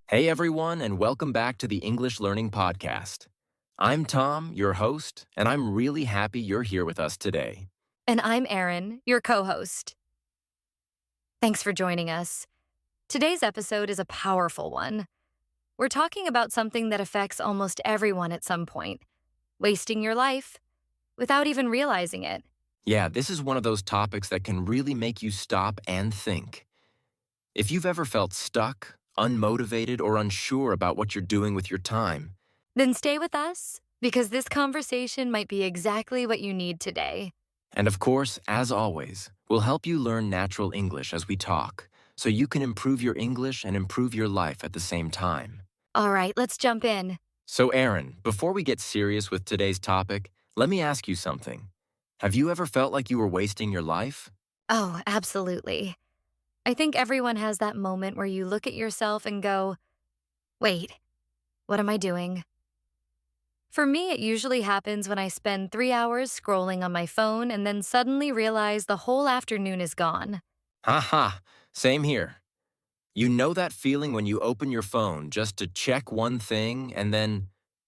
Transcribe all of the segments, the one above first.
Hey everyone, and welcome back to the English Learning Podcast. I'm Tom, your host, and I'm really happy you're here with us today. And I'm Erin, your co host. Thanks for joining us. Today's episode is a powerful one. We're talking about something that affects almost everyone at some point: wasting your life without even realizing it. Yeah, this is one of those topics that can really make you stop and think. If you've ever felt stuck, unmotivated, or unsure about what you're doing with your time, Then stay with us, because this conversation might be exactly what you need today. and of course, as always, we'll help you learn natural English as we talk, so you can improve your English and improve your life at the same time. All right, let's jump in. So, Aaron, before we get serious with today's topic, let me ask you something. Have you ever felt like you were wasting your life? Oh, absolutely. I think everyone has that moment where you look at yourself and go, wait, what am I doing? For me, it usually happens when I spend 3 hours scrolling on my phone and then suddenly realize the whole afternoon is gone. Haha, same here. You know that feeling when you open your phone just to check one thing and then,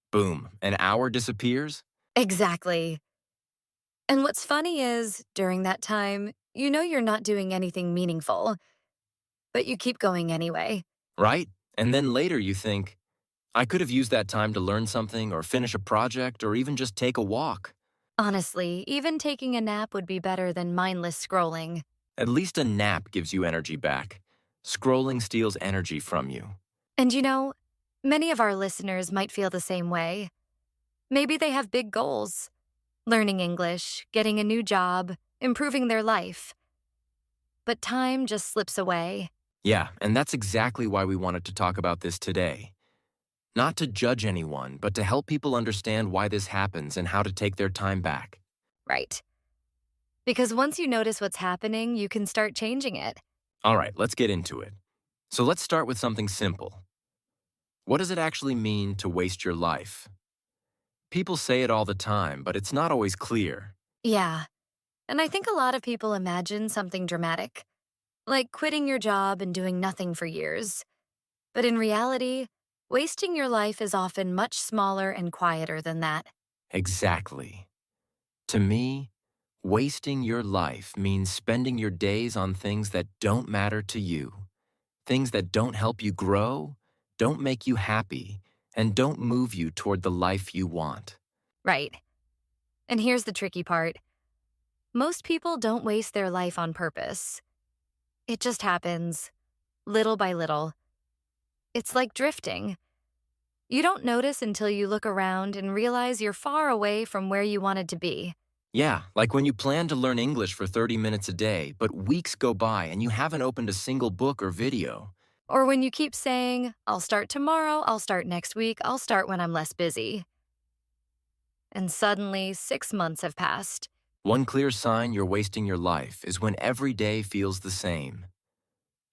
boom, an hour disappears? Exactly. And what's funny is, during that time, you know you're not doing anything meaningful, but you keep going anyway. Right? And then later you think, I could have used that time to learn something or finish a project or even just take a walk. Honestly, even taking a nap would be better than mindless scrolling. At least a nap gives you energy back. Scrolling steals energy from you. And many of our listeners might feel the same way. Maybe they have big goals: learning English, getting a new job, improving their life. But time just slips away. Yeah, and that's exactly why we wanted to talk about this today. Not to judge anyone, but to help people understand why this happens and how to take their time back. Right. Because once you notice what's happening, you can start changing it. All right, let's get into it. So let's start with something simple. What does it actually mean to waste your life? People say it all the time, but it's not always clear. Yeah. And I think a lot of people imagine something dramatic, like quitting your job and doing nothing for years. But in reality, wasting your life is often much smaller and quieter than that. Exactly. To me, wasting your life means spending your days on things that don't matter to you, things that don't help you grow, don't make you happy, and don't move you toward the life you want. Right. And here's the tricky part: most people don't waste their life on purpose. It just happens, little by little. It's like drifting. You don't notice until you look around and realize you're far away from where you wanted to be. Yeah, like when you plan to learn English for 30 minutes a day, but weeks go by and you haven't opened a single book or video. Or when you keep saying, I'll start tomorrow, I'll start next week, I'll start when I'm less busy. And suddenly, 6 months have passed. One clear sign you're wasting your life is when every day feels the same.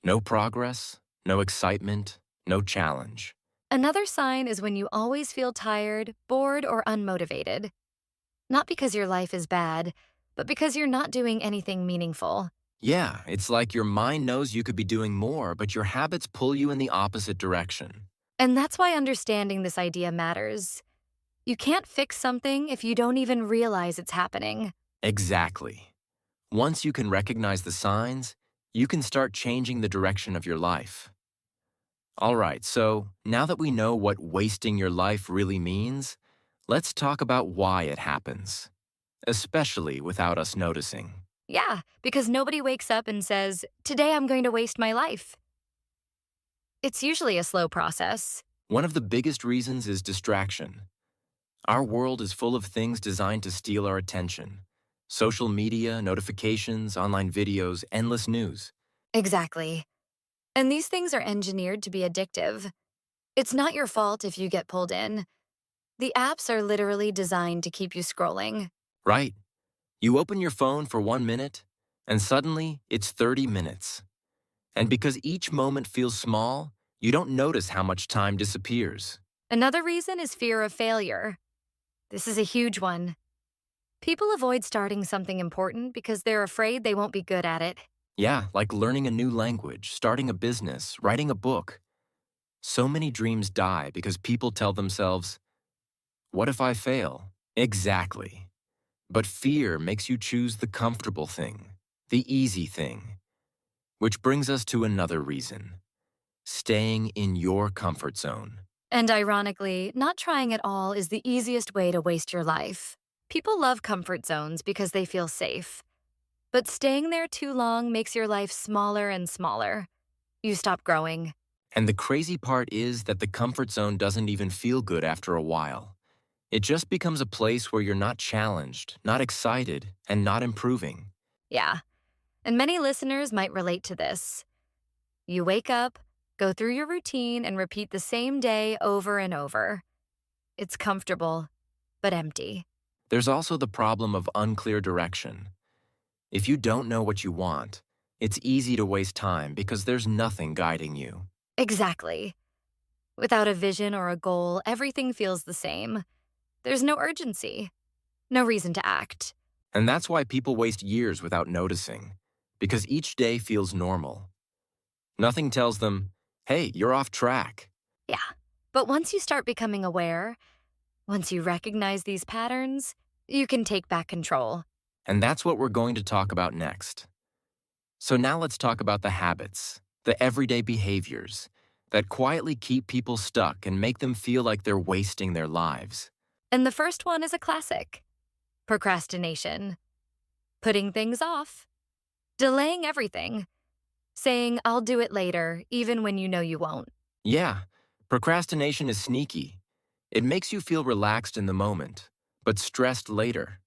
No progress, no excitement, no challenge. Another sign is when you always feel tired, bored, or unmotivated. Not because your life is bad, but because you're not doing anything meaningful. Yeah, it's like your mind knows you could be doing more, but your habits pull you in the opposite direction. And that's why understanding this idea matters. You can't fix something if you don't even realize it's happening. Exactly. Once you can recognize the signs, you can start changing the direction of your life. All right, so now that we know what wasting your life really means, let's talk about why it happens, especially without us noticing. Yeah, because nobody wakes up and says, today I'm going to waste my life. It's usually a slow process. One of the biggest reasons is distraction. Our world is full of things designed to steal our attention. Social media, notifications, online videos, endless news. Exactly. And these things are engineered to be addictive. It's not your fault if you get pulled in. The apps are literally designed to keep you scrolling. Right? You open your phone for 1 minute, and suddenly it's 30 minutes. And because each moment feels small, you don't notice how much time disappears. Another reason is fear of failure. This is a huge one. People avoid starting something important because they're afraid they won't be good at it. Yeah, like learning a new language, starting a business, writing a book. So many dreams die because people tell themselves, what if I fail? Exactly. But fear makes you choose the comfortable thing, the easy thing. Which brings us to another reason, staying in your comfort zone. And ironically, not trying at all is the easiest way to waste your life. People love comfort zones because they feel safe. But staying there too long makes your life smaller and smaller. You stop growing. And the crazy part is that the comfort zone doesn't even feel good after a while. It just becomes a place where you're not challenged, not excited, and not improving. Yeah. And many listeners might relate to this. You wake up, go through your routine, and repeat the same day over and over. It's comfortable, but empty. There's also the problem of unclear direction. If you don't know what you want, it's easy to waste time because there's nothing guiding you. Exactly. Without a vision or a goal, everything feels the same. There's no urgency, no reason to act. And that's why people waste years without noticing, because each day feels normal. Nothing tells them, hey, you're off track. Yeah. But once you start becoming aware, once you recognize these patterns, you can take back control. And that's what we're going to talk about next. So now let's talk about the habits, the everyday behaviors that quietly keep people stuck and make them feel like they're wasting their lives. And the first one is a classic: procrastination. Putting things off. Delaying everything. Saying, I'll do it later, even when you know you won't. Yeah, procrastination is sneaky. It makes you feel relaxed in the moment, but stressed later.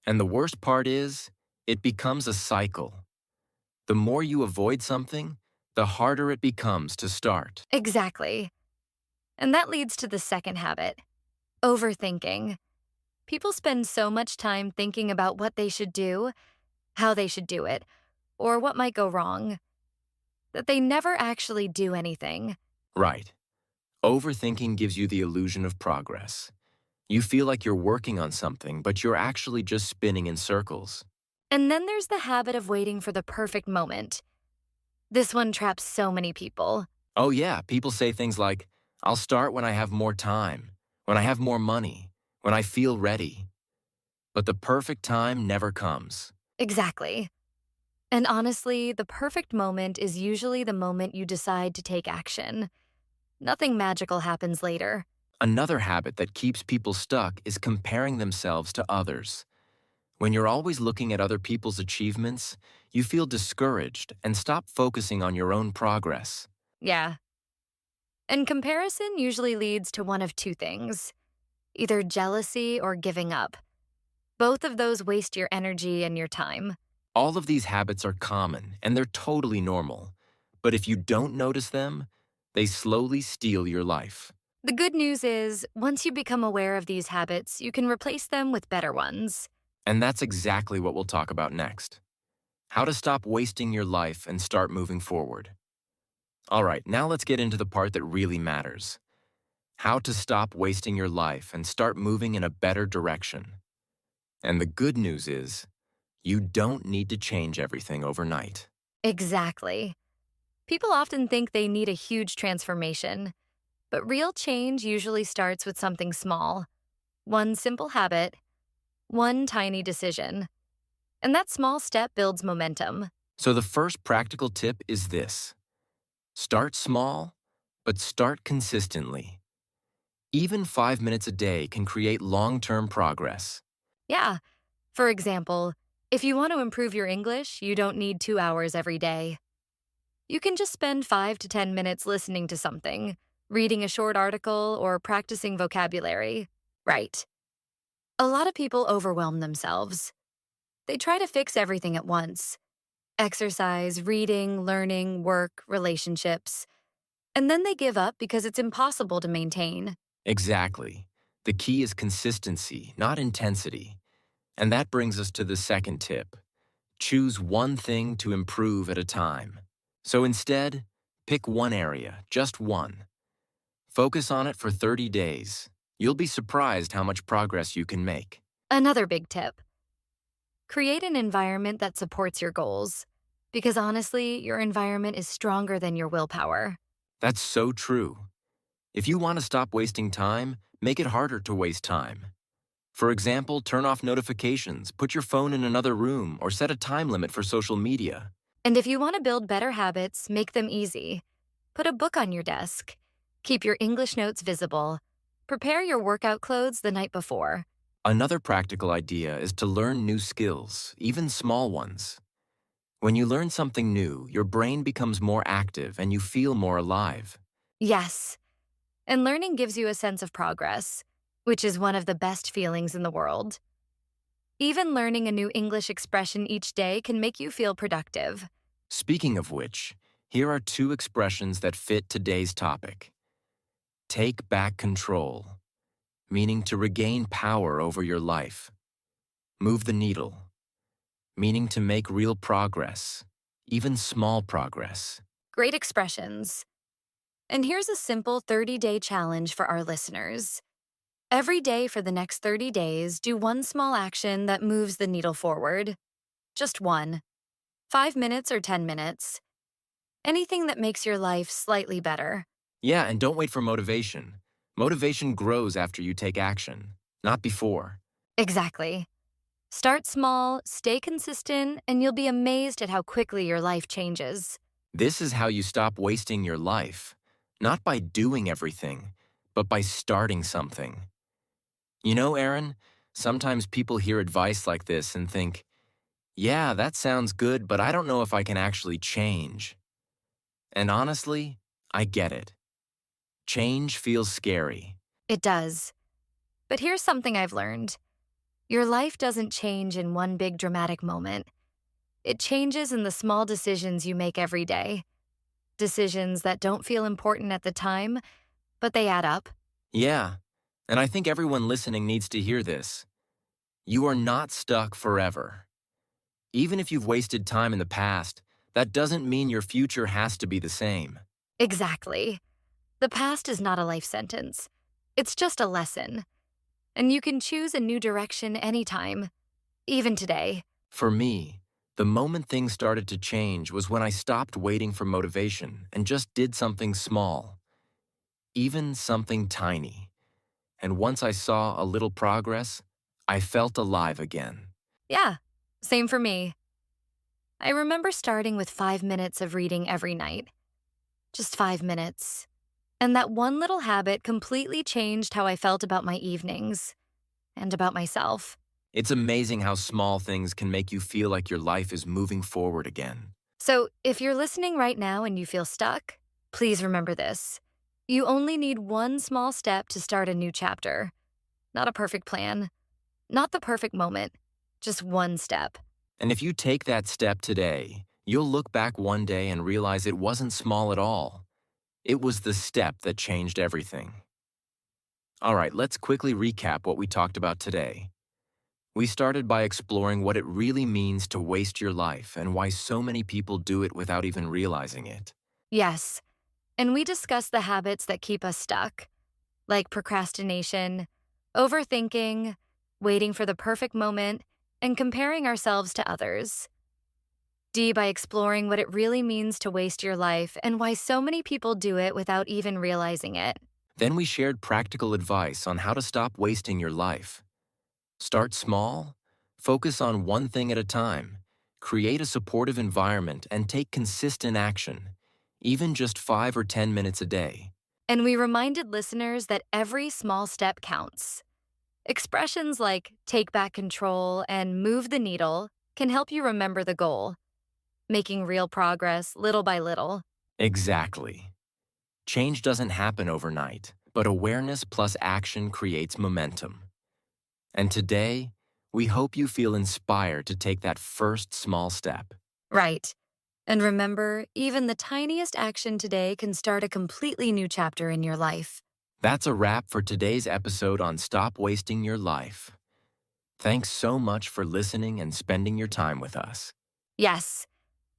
And the worst part is, it becomes a cycle. The more you avoid something, the harder it becomes to start. Exactly. And that leads to the second habit: overthinking. People spend so much time thinking about what they should do, how they should do it, or what might go wrong, that they never actually do anything. Right. Overthinking gives you the illusion of progress. You feel like you're working on something, but you're actually just spinning in circles. And then there's the habit of waiting for the perfect moment. This one traps so many people. Oh yeah, people say things like, I'll start when I have more time, when I have more money, when I feel ready. But the perfect time never comes. Exactly. And honestly, the perfect moment is usually the moment you decide to take action. Nothing magical happens later. Another habit that keeps people stuck is comparing themselves to others. When you're always looking at other people's achievements, you feel discouraged and stop focusing on your own progress. Yeah. And comparison usually leads to one of two things: either jealousy or giving up. Both of those waste your energy and your time. All of these habits are common and they're totally normal. But if you don't notice them, they slowly steal your life. The good news is, once you become aware of these habits, you can replace them with better ones. And that's exactly what we'll talk about next. How to stop wasting your life and start moving forward. All right, now let's get into the part that really matters. How to stop wasting your life and start moving in a better direction. And the good news is, you don't need to change everything overnight. Exactly. People often think they need a huge transformation, but real change usually starts with something small. One simple habit, one tiny decision. And that small step builds momentum. So the first practical tip is this. Start small, but start consistently. Even 5 minutes a day can create long-term progress. Yeah. For example, if you want to improve your English, you don't need 2 hours every day. You can just spend 5 to 10 minutes listening to something, reading a short article, or practicing vocabulary. Right. A lot of people overwhelm themselves. They try to fix everything at once: exercise, reading, learning, work, relationships. And then they give up because it's impossible to maintain. Exactly. The key is consistency, not intensity. And that brings us to the second tip. Choose one thing to improve at a time. So instead, pick one area, just one. Focus on it for 30 days. You'll be surprised how much progress you can make. Another big tip: create an environment that supports your goals. Because honestly, your environment is stronger than your willpower. That's so true. If you want to stop wasting time, make it harder to waste time. For example, turn off notifications, put your phone in another room, or set a time limit for social media. And if you want to build better habits, make them easy. Put a book on your desk. Keep your English notes visible. Prepare your workout clothes the night before. Another practical idea is to learn new skills, even small ones. When you learn something new, your brain becomes more active and you feel more alive. Yes, and learning gives you a sense of progress, which is one of the best feelings in the world. Even learning a new English expression each day can make you feel productive. Speaking of which, here are two expressions that fit today's topic. Take back control, meaning to regain power over your life. Move the needle, meaning to make real progress, even small progress. Great expressions. And here's a simple 30-day challenge for our listeners. Every day for the next 30 days, do one small action that moves the needle forward. Just one. 5 minutes or 10 minutes. Anything that makes your life slightly better. Yeah, and don't wait for motivation. Motivation grows after you take action, not before. Exactly. Start small, stay consistent, and you'll be amazed at how quickly your life changes. This is how you stop wasting your life, not by doing everything, but by starting something. You know, Aaron, sometimes people hear advice like this and think, yeah, that sounds good, but I don't know if I can actually change. And honestly, I get it. Change feels scary. It does. But here's something I've learned. Your life doesn't change in one big dramatic moment. It changes in the small decisions you make every day. Decisions that don't feel important at the time, but they add up. Yeah, and I think everyone listening needs to hear this. You are not stuck forever. Even if you've wasted time in the past, that doesn't mean your future has to be the same. Exactly. The past is not a life sentence. It's just a lesson. And you can choose a new direction anytime, even today. For me, the moment things started to change was when I stopped waiting for motivation and just did something small, even something tiny. And once I saw a little progress, I felt alive again. Yeah, same for me. I remember starting with 5 minutes of reading every night. Just 5 minutes. And that one little habit completely changed how I felt about my evenings and about myself. It's amazing how small things can make you feel like your life is moving forward again. So if you're listening right now and you feel stuck, please remember this. You only need one small step to start a new chapter. Not a perfect plan, not the perfect moment, just one step. And if you take that step today, you'll look back one day and realize it wasn't small at all. It was the step that changed everything. All right, let's quickly recap what we talked about today. We started by exploring what it really means to waste your life and why so many people do it without even realizing it. Yes, and we discussed the habits that keep us stuck, like procrastination, overthinking, waiting for the perfect moment, and comparing ourselves to others. D by exploring what it really means to waste your life and why so many people do it without even realizing it. Then we shared practical advice on how to stop wasting your life. Start small, focus on one thing at a time, create a supportive environment, and take consistent action, even just 5 or 10 minutes a day. And we reminded listeners that every small step counts. Expressions like take back control and move the needle can help you remember the goal, making real progress little by little. Exactly. Change doesn't happen overnight, but awareness plus action creates momentum. And today, we hope you feel inspired to take that first small step. Right. And remember, even the tiniest action today can start a completely new chapter in your life. That's a wrap for today's episode on Stop Wasting Your Life. Thanks so much for listening and spending your time with us. Yes,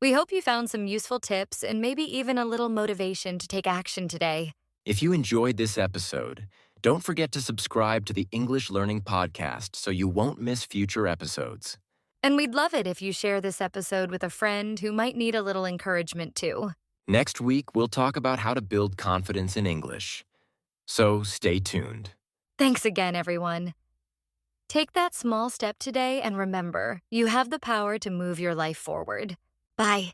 we hope you found some useful tips and maybe even a little motivation to take action today. If you enjoyed this episode, don't forget to subscribe to the English Learning Podcast so you won't miss future episodes. And we'd love it if you share this episode with a friend who might need a little encouragement too. Next week, we'll talk about how to build confidence in English. So stay tuned. Thanks again, everyone. Take that small step today and remember, you have the power to move your life forward. Bye.